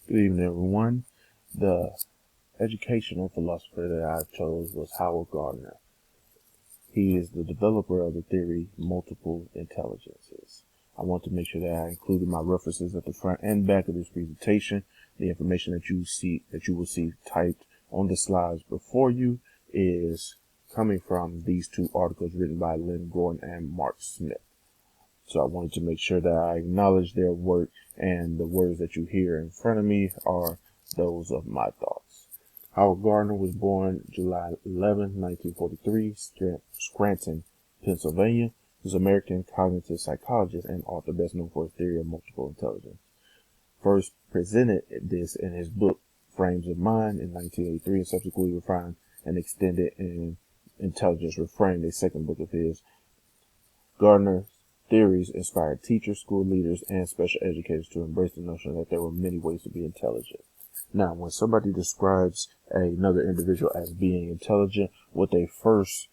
Good evening, everyone. The educational philosopher that I chose was Howard Gardner. He is the developer of the theory multiple intelligences. I want to make sure that I included my references at the front and back of this presentation. The information that you will see typed on the slides before you is coming from these two articles written by Lynn Gordon and Mark Smith. So I wanted to make sure that I acknowledge their work, and the words that you hear in front of me are those of my thoughts. Howard Gardner was born July 11, 1943, Scranton, Pennsylvania. He was an American cognitive psychologist and author best known for his theory of multiple intelligence. First presented this in his book Frames of Mind in 1983 and subsequently refined and extended in Intelligence Reframed, a second book of his. Gardner's theories inspired teachers, school leaders, and special educators to embrace the notion that there were many ways to be intelligent. Now, when somebody describes another individual as being intelligent, what they first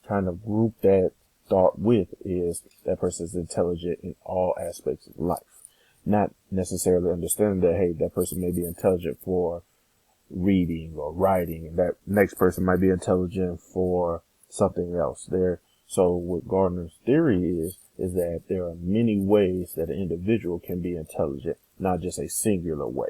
kind of group that thought with is that person is intelligent in all aspects of life. Not necessarily understanding that, hey, that person may be intelligent for reading or writing, and that next person might be intelligent for something else. So what Gardner's theory is that there are many ways that an individual can be intelligent, not just a singular way.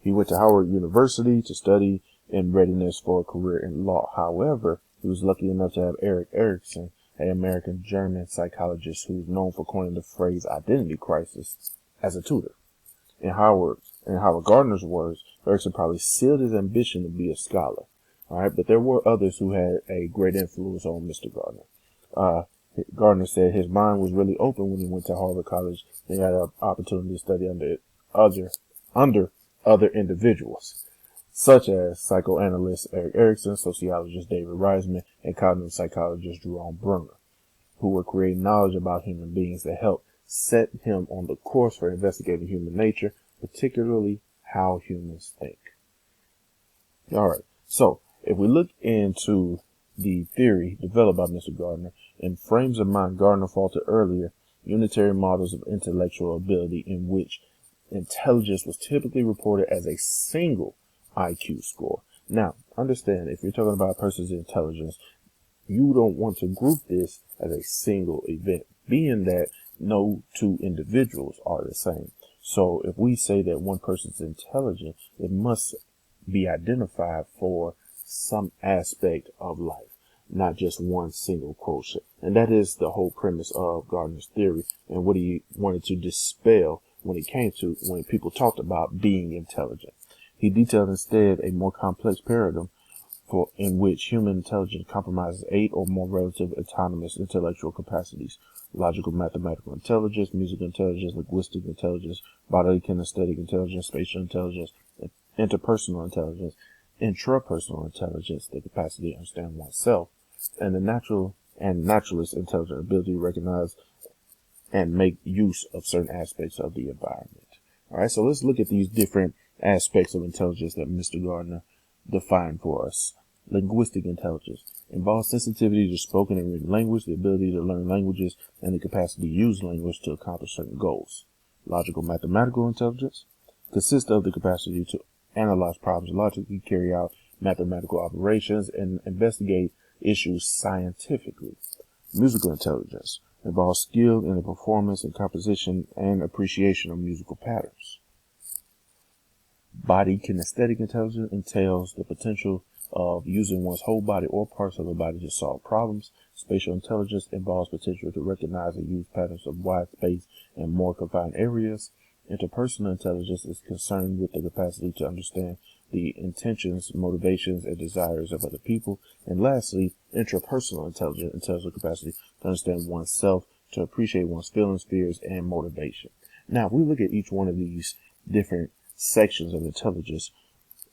He went to Howard University to study in readiness for a career in law. However, he was lucky enough to have Erik Erikson, an American-German psychologist who's known for coining the phrase identity crisis, as a tutor. In Howard Gardner's words, Erikson probably sealed his ambition to be a scholar. All right, but there were others who had a great influence on Mr. Gardner. Gardner said his mind was really open when he went to Harvard College and had an opportunity to study under other individuals, such as psychoanalyst Erik Erikson, sociologist David Reisman, and cognitive psychologist Jerome Bruner, who were creating knowledge about human beings that helped set him on the course for investigating human nature, particularly how humans think. All right, so if we look into the theory developed by Mr. Gardner, in Frames of Mind, Gardner faulted earlier unitary models of intellectual ability in which intelligence was typically reported as a single IQ score. Now, understand, if you're talking about a person's intelligence, you don't want to group this as a single event, being that no two individuals are the same. So if we say that one person's intelligent, it must be identified for some aspect of life, not just one single quotient. And that is the whole premise of Gardner's theory and what he wanted to dispel when people talked about being intelligent. He detailed instead a more complex paradigm in which human intelligence comprises 8 or more relative autonomous intellectual capacities: logical mathematical intelligence, musical intelligence, linguistic intelligence, bodily kinesthetic intelligence, spatial intelligence, interpersonal intelligence, intrapersonal intelligence, the capacity to understand oneself, and the naturalist intelligence, ability to recognize and make use of certain aspects of the environment. All right, so let's look at these different aspects of intelligence that Mr. Gardner defined for us. Linguistic intelligence involves sensitivity to spoken and written language, the ability to learn languages, and the capacity to use language to accomplish certain goals. Logical mathematical intelligence consists of the capacity to analyze problems logically, carry out mathematical operations, and investigate issues scientifically. Musical intelligence involves skill in the performance and composition and appreciation of musical patterns. Body kinesthetic intelligence entails the potential of using one's whole body or parts of the body to solve problems. Spatial intelligence involves potential to recognize and use patterns of wide space and more confined areas. Interpersonal intelligence is concerned with the capacity to understand the intentions, motivations, and desires of other people. And lastly, intrapersonal intelligence entails the capacity to understand oneself, to appreciate one's feelings, fears, and motivation. Now, if we look at each one of these different sections of intelligence,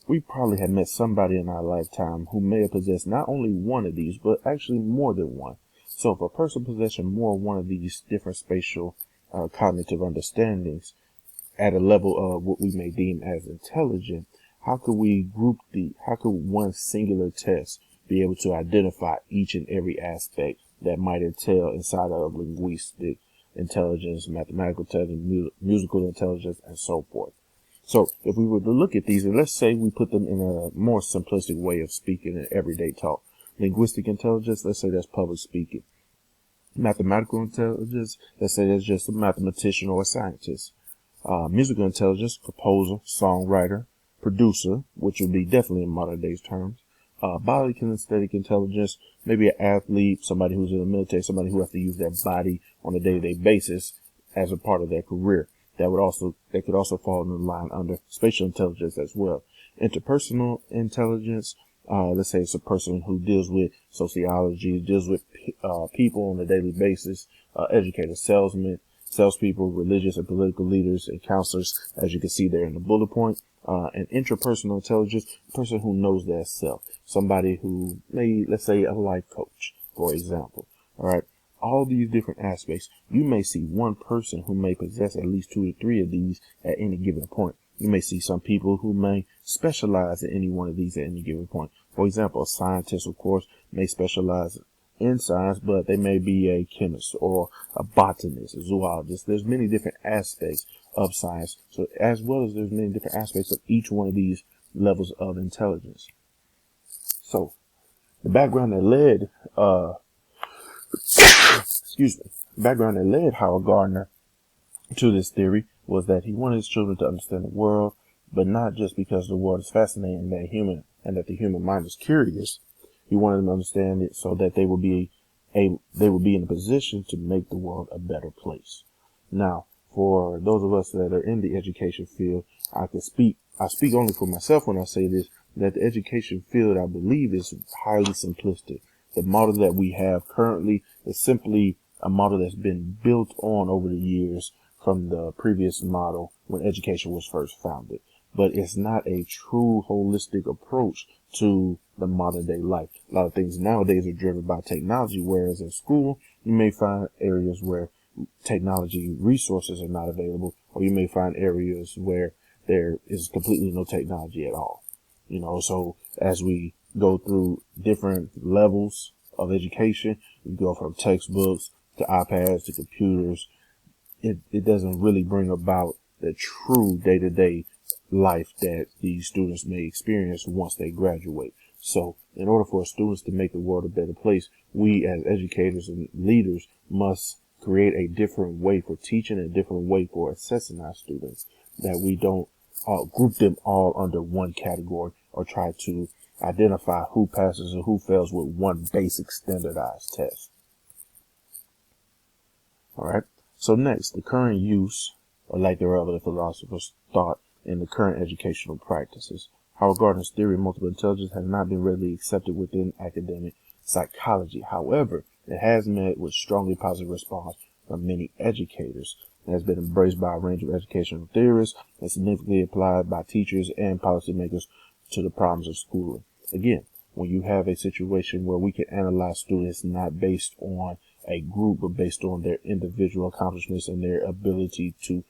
we probably have met somebody in our lifetime who may have possessed not only one of these, but actually more than one. So if a person possesses more of one of these different spatial cognitive understandings at a level of what we may deem as intelligent, how could one singular test be able to identify each and every aspect that might entail inside of linguistic intelligence, mathematical intelligence, musical intelligence, and so forth? So if we were to look at these, and let's say we put them in a more simplistic way of speaking in everyday talk. Linguistic intelligence, let's say that's public speaking. Mathematical intelligence, let's say that's just a mathematician or a scientist. Musical intelligence, composer, songwriter, producer, which would be definitely in modern days terms. Body kinesthetic intelligence, maybe an athlete, somebody who's in the military, somebody who has to use their body on a day-to-day basis as a part of their career. That could also fall in the line under spatial intelligence as well. Interpersonal intelligence, let's say it's a person who deals with sociology, deals with people on a daily basis, educators, salespeople, religious and political leaders, and counselors, as you can see there in the bullet point. And intrapersonal intelligence, a person who knows their self, somebody who let's say a life coach, for example. All right. All these different aspects, you may see one person who may possess at least 2 to 3 of these at any given point. You may see some people who may specialize in any one of these at any given point. For example, a scientist, of course, may specialize in science, but they may be a chemist or a botanist, a zoologist. There's many different aspects of science, so as well as there's many different aspects of each one of these levels of intelligence. So the background that led Howard Gardner to this theory was that he wanted his children to understand the world, but not just because the world is fascinating and that the human mind is curious. He wanted them to understand it so that they would be in a position to make the world a better place. Now, for those of us that are in the education field, I speak only for myself when I say this, that the education field, I believe, is highly simplistic. The model that we have currently is simply a model that's been built on over the years from the previous model when education was first founded. But it's not a true holistic approach to the modern day life. A lot of things nowadays are driven by technology, whereas in school, you may find areas where technology resources are not available, or you may find areas where there is completely no technology at all. So as we go through different levels of education, we go from textbooks to iPads to computers. It doesn't really bring about the true day-to-day life that these students may experience once they graduate. So in order for students to make the world a better place, we as educators and leaders must create a different way for teaching, a different way for assessing our students, that we don't group them all under one category or try to identify who passes and who fails with one basic standardized test. All right. So next, the current use or lack thereof of the philosopher's thought in the current educational practices. Howard Gardner's theory of multiple intelligence has not been readily accepted within academic psychology. However, it has met with strongly positive response from many educators. It has been embraced by a range of educational theorists and significantly applied by teachers and policymakers to the problems of schooling. Again, when you have a situation where we can analyze students not based on a group, but based on their individual accomplishments and their ability to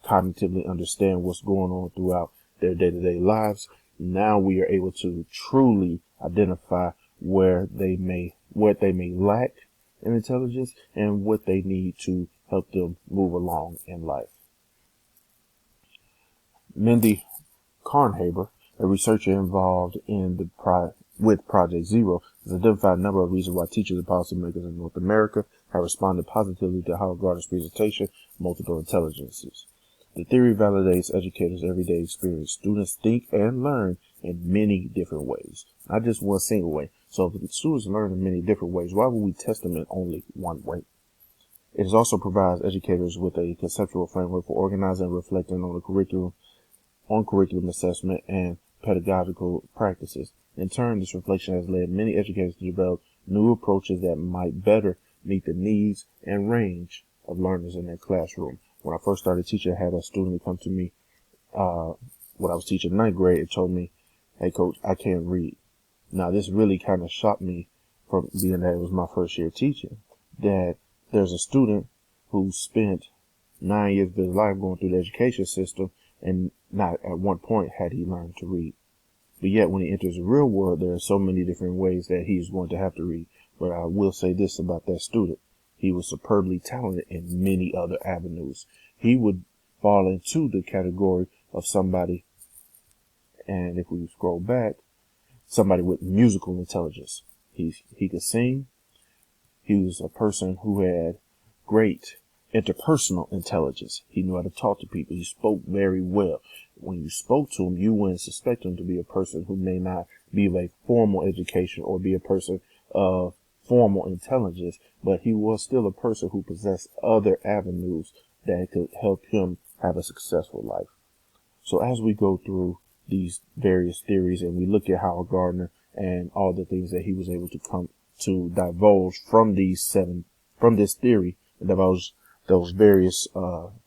cognitively understand what's going on throughout their day-to-day lives, now we are able to truly identify what they may lack in intelligence and what they need to help them move along in life. Mindy Carnhaber, a researcher involved in with Project Zero, has identified a number of reasons why teachers and policymakers in North America have responded positively to Howard Gardner's presentation, Multiple Intelligences. The theory validates educators' everyday experience. Students think and learn in many different ways, not just one single way. So if the students learn in many different ways, why would we test them in only one way? It also provides educators with a conceptual framework for organizing and reflecting on curriculum assessment and pedagogical practices. In turn, this reflection has led many educators to develop new approaches that might better meet the needs and range of learners in their classroom. When I first started teaching, I had a student come to me when I was teaching ninth grade and told me, "Hey, coach, I can't read." Now, this really kind of shocked me, from being that it was my first year teaching, that there's a student who spent 9 years of his life going through the education system, and not at one point had he learned to read. But yet, when he enters the real world, there are so many different ways that he is going to have to read. But I will say this about that student. He was superbly talented in many other avenues. He would fall into the category of somebody, and if we scroll back, somebody with musical intelligence. He could sing. He was a person who had great interpersonal intelligence. He knew how to talk to people. He spoke very well. When you spoke to him, you wouldn't suspect him to be a person who may not be of a formal education or be a person of formal intelligence, but he was still a person who possessed other avenues that could help him have a successful life. So as we go through these various theories and we look at Howard Gardner and all the things that he was able to come to divulge from this theory, and divulge those various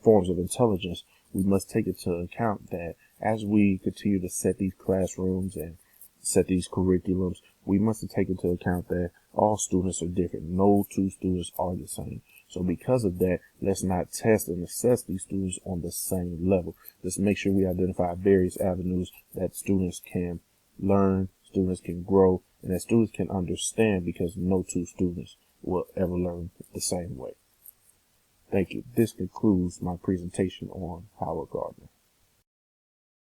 forms of intelligence, we must take into account that as we continue to set these classrooms and set these curriculums, we must take into account that all students are different. No two students are the same. So because of that, let's not test and assess these students on the same level. Let's make sure we identify various avenues that students can learn, students can grow, and that students can understand, because no two students will ever learn the same way. Thank you. This concludes my presentation on Howard Gardner.